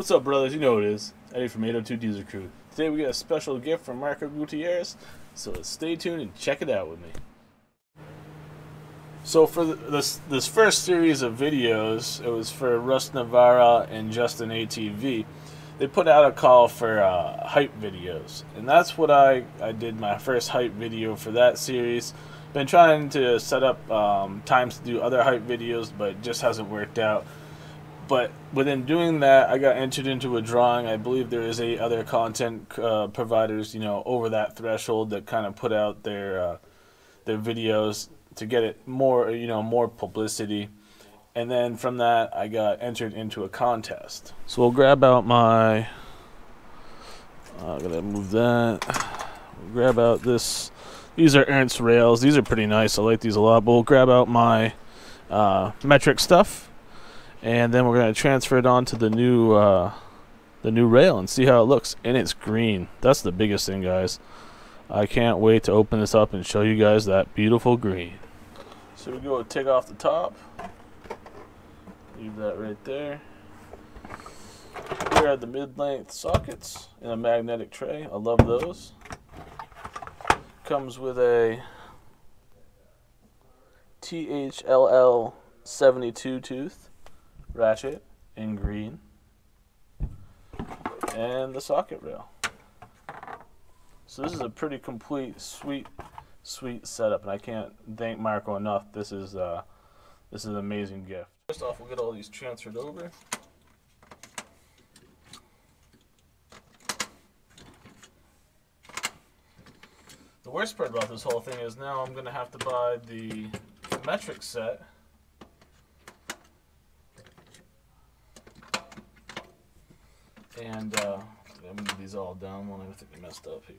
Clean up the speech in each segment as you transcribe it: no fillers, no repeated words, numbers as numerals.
What's up, brothers? You know what it is. Eddie from 802 Diesel Crew. Today we got a special gift from Marco Gutierrez, so let's stay tuned and check it out with me. So for this first series of videos, it was for Russ Navarra and Justin ATV. They put out a call for hype videos, and that's what I did my first hype video for that series. Been trying to set up times to do other hype videos, but it just hasn't worked out. But within doing that, I got entered into a drawing. I believe there is 8 other content providers, over that threshold that kind of put out their videos to get it more, more publicity. And then from that, I got entered into a contest. So we'll grab out my. I'm gonna move that. We'll grab out this. These are Ernst rails. These are pretty nice. I like these a lot. But we'll grab out my metric stuff. And then we're going to transfer it onto the new rail and see how it looks. And it's green. That's the biggest thing, guys. I can't wait to open this up and show you guys that beautiful green. So we go take off the top. Leave that right there. Here are the mid-length sockets in a magnetic tray. I love those. Comes with a THLL 72 tooth ratchet in green, and the socket rail. So this is a pretty complete, sweet setup, and I can't thank Marco enough. This is an amazing gift. First off, we'll get all these transferred over. The worst part about this whole thing is now I'm going to have to buy the metric set. And I'm going to move these all down. One, I think I messed up here.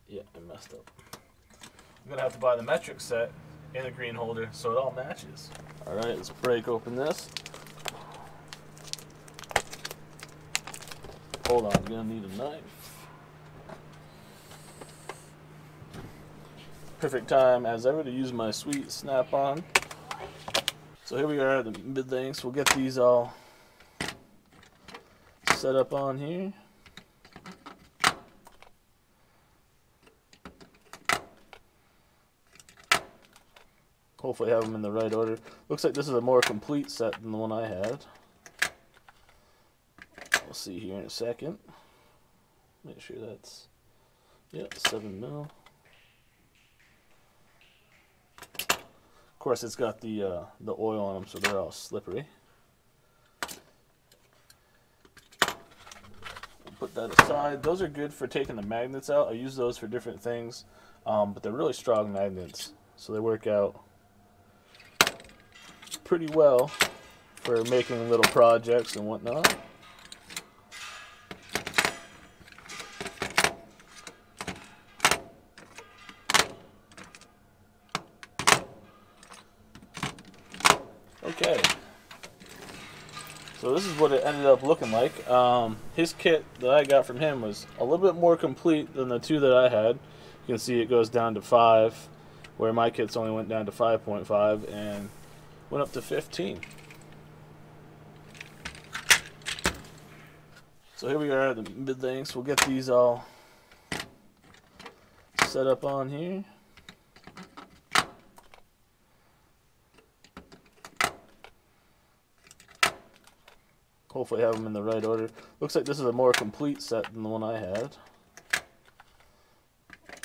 Yeah, I messed up. I'm going to have to buy the metric set and the green holder so it all matches. Alright, let's break open this. Hold on, I'm going to need a knife. Perfect time as ever to use my sweet snap-on. So here we are, the mid-lengths. We'll get these all set up on here. Hopefully I have them in the right order. Looks like this is a more complete set than the one I had. We'll see here in a second. Make sure that's 7 mil. Of course, it's got the oil on them, so they're all slippery. Put that aside. Those are good for taking the magnets out. I use those for different things, but they're really strong magnets, so they work out pretty well for making little projects and whatnot. Okay. So this is what it ended up looking like. His kit that I got from him was a little bit more complete than the 2 that I had. You can see it goes down to 5, where my kits only went down to 5.5 and went up to 15. So here we are, the mid-lengths. We'll get these all set up on here. Hopefully I have them in the right order. Looks like this is a more complete set than the one I had.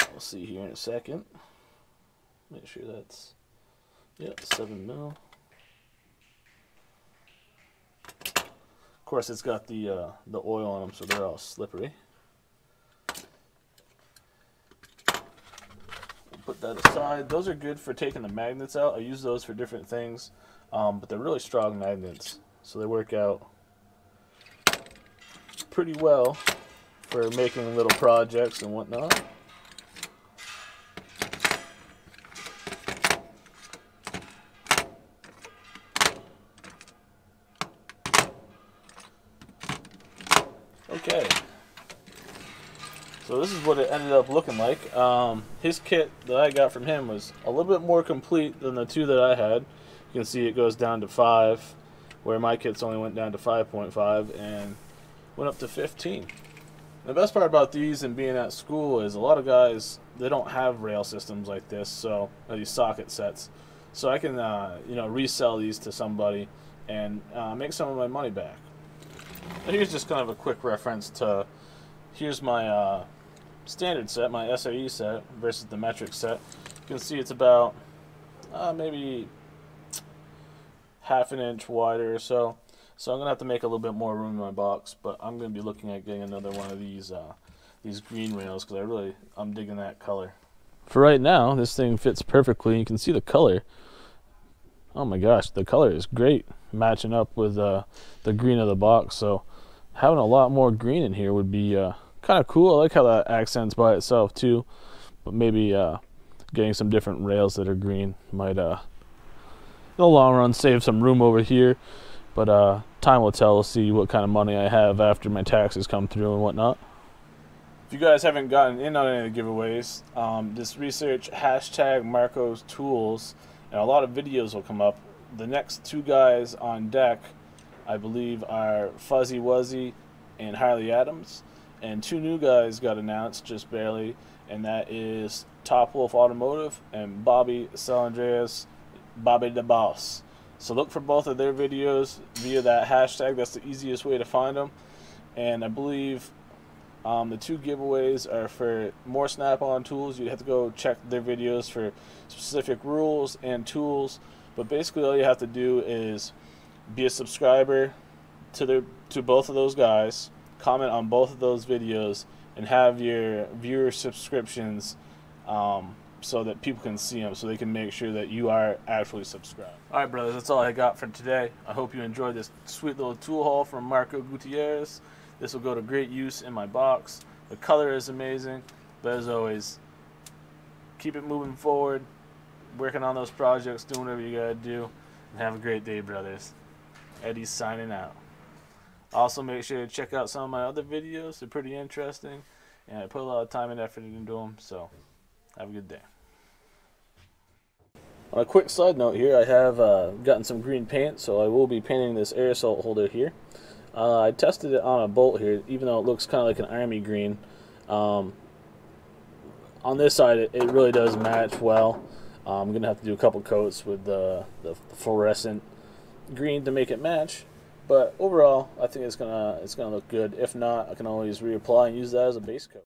We'll see here in a second. Make sure that's 7 mil. Of course, it's got the oil on them, so they're all slippery. We'll put that aside. Those are good for taking the magnets out. I use those for different things, but they're really strong magnets, so they work out pretty well for making little projects and whatnot. Okay, so this is what it ended up looking like. His kit that I got from him was a little bit more complete than the 2 that I had. You can see it goes down to 5, where my kits only went down to 5.5 and went up to 15. The best part about these and being at school is a lot of guys, they don't have rail systems like this, so these socket sets. So I can resell these to somebody and make some of my money back. And here's just kind of a quick reference to, here's my standard set, my SAE set versus the metric set. You can see it's about maybe half an inch wider or so. So I'm gonna have to make a little bit more room in my box, but I'm gonna be looking at getting another one of these green rails because I'm digging that color. For right now, this thing fits perfectly. You can see the color. Oh my gosh, the color is great, matching up with the green of the box. So having a lot more green in here would be kind of cool. I like how that accents by itself too, but maybe getting some different rails that are green might in the long run save some room over here. But time will tell. We'll see what kind of money I have after my taxes come through and whatnot. If you guys haven't gotten in on any of the giveaways, just research hashtag Marco's Tools, and a lot of videos will come up. The next two guys on deck, I believe, are Fuzzy Wuzzy and Harley Adams. And two new guys got announced just barely, and that is Top Wolf Automotive and Bobby Salandreas, Bobby the Boss. So look for both of their videos via that hashtag. That's the easiest way to find them. And I believe the two giveaways are for more Snap-on tools. You have to go check their videos for specific rules and tools. But basically all you have to do is be a subscriber to both of those guys, comment on both of those videos, and have your viewer subscriptions so that people can see them, so they can make sure that you are actually subscribed. Alright brothers, that's all I got for today. I hope you enjoyed this sweet little tool haul from Marco Gutierrez. This will go to great use in my box. The color is amazing, but as always, keep it moving forward, working on those projects, doing whatever you gotta do, and have a great day, brothers. Eddie's signing out. Also, make sure to check out some of my other videos. They're pretty interesting, and I put a lot of time and effort into them, so have a good day. On a quick side note here, I have gotten some green paint, so I will be painting this air assault holder here. I tested it on a bolt here, even though it looks kind of like an army green. On this side, it really does match well. I'm going to have to do a couple coats with the fluorescent green to make it match. But overall, I think it's gonna look good. If not, I can always reapply and use that as a base coat.